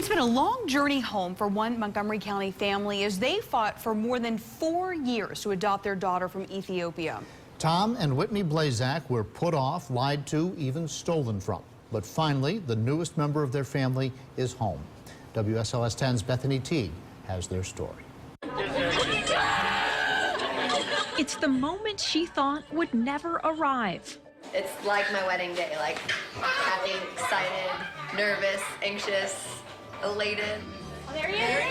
It's been a long journey home for one Montgomery County family as they fought for more than 4 years to adopt their daughter from Ethiopia. Tom and Whitney Blazak were put off, lied to, even stolen from. But finally, the newest member of their family is home. WSLS 10's Bethany Teague has their story. It's the moment she thought would never arrive. It's like my wedding day, like happy, excited, nervous, anxious, elated. Oh, there he is.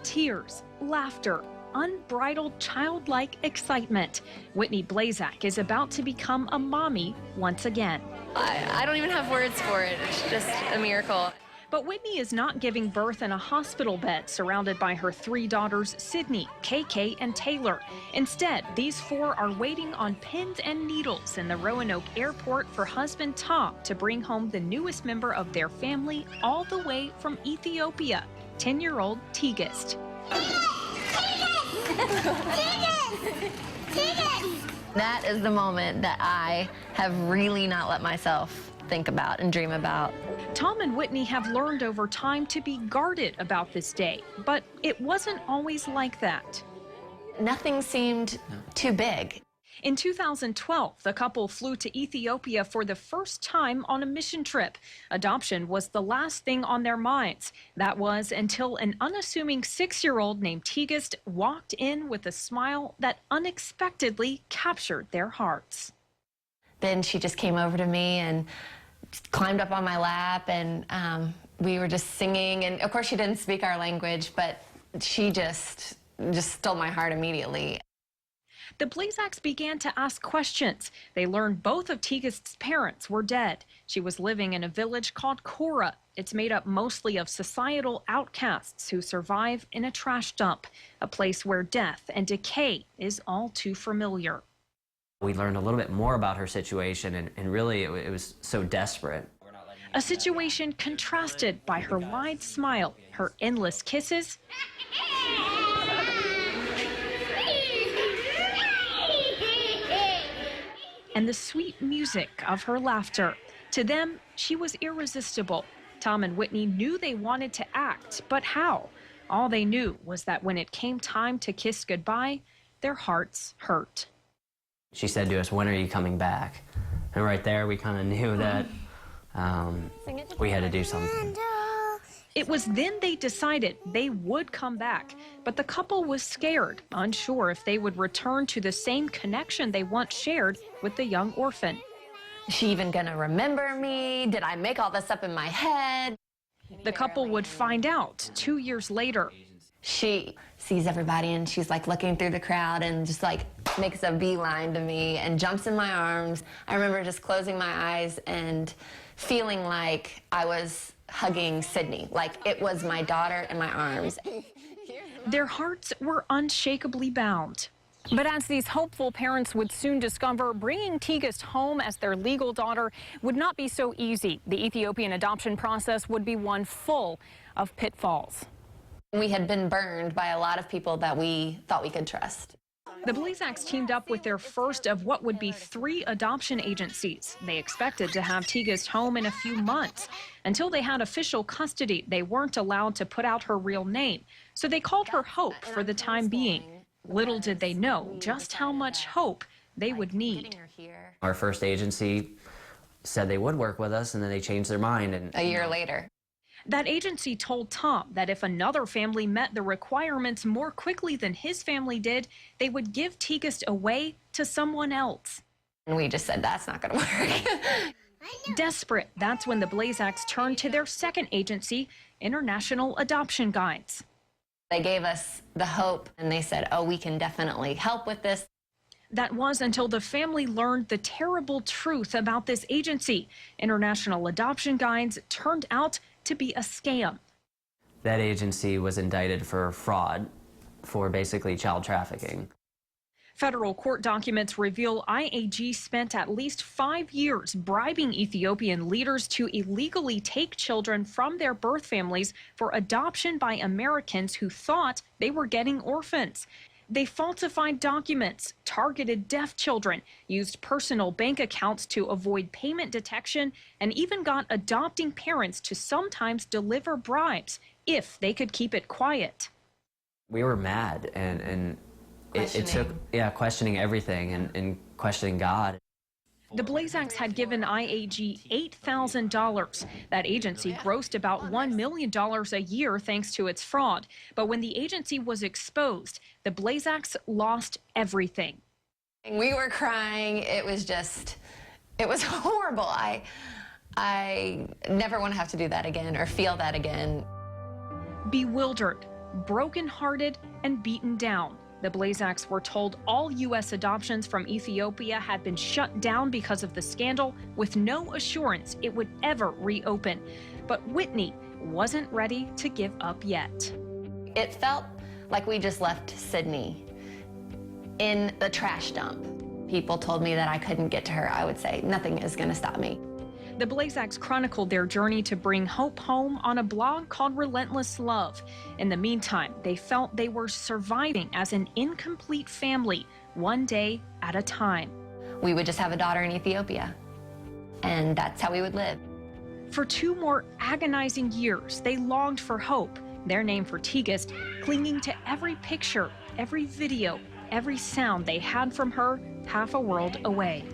Tears, laughter, unbridled childlike excitement. Whitney Blazak is about to become a mommy once again. I don't even have words for it. It's just a miracle. But Whitney is not giving birth in a hospital bed surrounded by her 3 daughters, Sydney, KK, and Taylor. Instead, these 4 are waiting on pins and needles in the Roanoke Airport for husband Tom to bring home the newest member of their family all the way from Ethiopia, 10-year-old Tigist. That is the moment that I have really not let myself think about and dream about. Tom and Whitney have learned over time to be guarded about this day, but it wasn't always like that. Nothing seemed too big. In 2012, the couple flew to Ethiopia for the first time on a mission trip. Adoption was the last thing on their minds. That was until an unassuming 6-year-old named Tigist walked in with a smile that unexpectedly captured their hearts. Then she just came over to me and climbed up on my lap, and we were just singing. And of course, she didn't speak our language, but she just stole my heart immediately. The Blazaks began to ask questions. They learned both of Tigist's parents were dead. She was living in a village called Cora. It's made up mostly of societal outcasts who survive in a trash dump, a place where death and decay is all too familiar. We learned a little bit more about her situation, and really it was so desperate. A situation contrasted by her wide smile, her endless kisses, and the sweet music of her laughter. To them, she was irresistible. Tom and Whitney knew they wanted to act, but how? All they knew was that when it came time to kiss goodbye, their hearts hurt. She said to us, "When are you coming back?" And right there, we kind of knew that we had to do something. It was then they decided they would come back, but the couple was scared, unsure if they would return to the same connection they once shared with the young orphan. Is she even gonna remember me? Did I make all this up in my head? The couple would find out 2 years later. She sees everybody and she's like looking through the crowd and just like makes a beeline to me and jumps in my arms. I remember just closing my eyes and feeling like I was hugging Sydney, like it was my daughter in my arms. Their hearts were unshakably bound. But as these hopeful parents would soon discover, bringing Tigist home as their legal daughter would not be so easy. The Ethiopian adoption process would be one full of pitfalls. We had been burned by a lot of people that we thought we could trust. The Blazaks teamed up with their first of what would be 3 adoption agencies. They expected to have Tigist home in a few months. Until they had official custody, they weren't allowed to put out her real name. So they called her Hope for the time being. Little did they know just how much hope they would need. Our first agency said they would work with us, and then they changed their mind. And a year later. That agency told Tom that if another family met the requirements more quickly than his family did, they would give Tigist away to someone else. And we just said, that's not going to work. Desperate, that's when the Blazaks turned to their second agency, International Adoption Guides. They gave us the hope, and they said, oh, we can definitely help with this. That was until the family learned the terrible truth about this agency. International Adoption Guides turned out to be a scam. That agency was indicted for fraud, for basically child trafficking. Federal court documents reveal IAG spent at least 5 years bribing Ethiopian leaders to illegally take children from their birth families for adoption by Americans who thought they were getting orphans. They falsified documents, targeted deaf children, used personal bank accounts to avoid payment detection, and even got adopting parents to sometimes deliver bribes if they could keep it quiet. We were mad, and it took, questioning everything and questioning God. The Blazaks had given IAG $8,000. That agency grossed about $1 million a year thanks to its fraud. But when the agency was exposed, the Blazaks lost everything. We were crying. It was horrible. I never want to have to do that again or feel that again. Bewildered, brokenhearted, and beaten down, the Blazaks were told all U.S. adoptions from Ethiopia had been shut down because of the scandal, with no assurance it would ever reopen. But Whitney wasn't ready to give up yet. It felt like we just left Sydney in the trash dump. People told me that I couldn't get to her. I would say, nothing is going to stop me. The Blazaks chronicled their journey to bring hope home on a blog called Relentless Love. In the meantime, they felt they were surviving as an incomplete family, one day at a time. We would just have a daughter in Ethiopia, and that's how we would live. For 2 more agonizing years, they longed for hope, their name for Tigist, clinging to every picture, every video, every sound they had from her half a world away.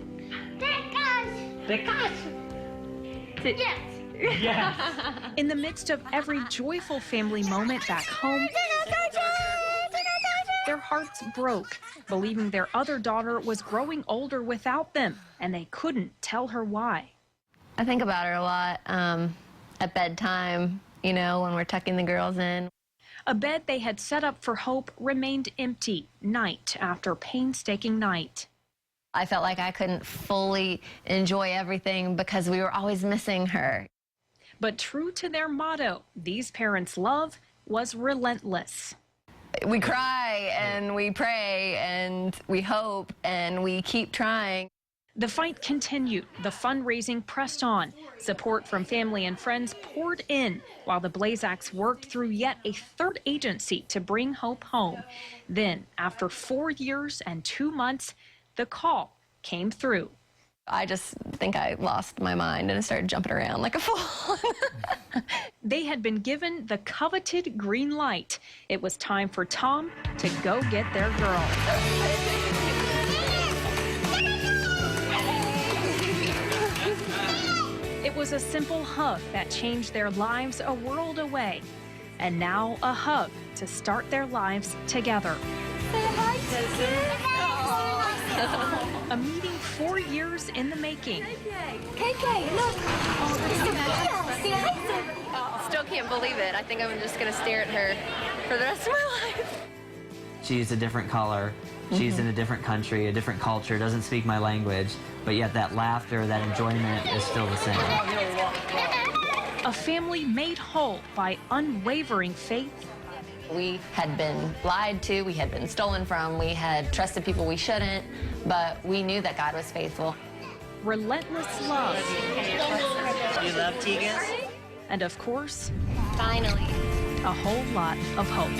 Yes. In the midst of every joyful family moment back home, their hearts broke, believing their other daughter was growing older without them, and they couldn't tell her why. I think about her a lot at bedtime, you know, when we're tucking the girls in. A bed they had set up for Hope remained empty night after painstaking night. I felt like I couldn't fully enjoy everything because we were always missing her. But true to their motto, these parents' love was relentless. We cry and we pray and we hope and we keep trying. The fight continued. The fundraising pressed on. Support from family and friends poured in while the Blazaks worked through yet a third agency to bring Hope home. Then, after 4 years and 2 months, the call came through. I just think I lost my mind and I started jumping around like a fool. They had been given the coveted green light. It was time for Tom to go get their girl. It was a simple hug that changed their lives a world away. And now a hug to start their lives together. A meeting 4 years in the making. KK, look. Still can't believe it. I think I'm just going to stare at her for the rest of my life. She's a different color. She's in a different country, a different culture, doesn't speak my language, but yet that laughter, that enjoyment is still the same. A family made whole by unwavering faith. We had been lied to, we had been stolen from, we had trusted people we shouldn't, but we knew that God was faithful. Relentless love. Do you love Tigist? And of course, Finally. a whole lot of hope.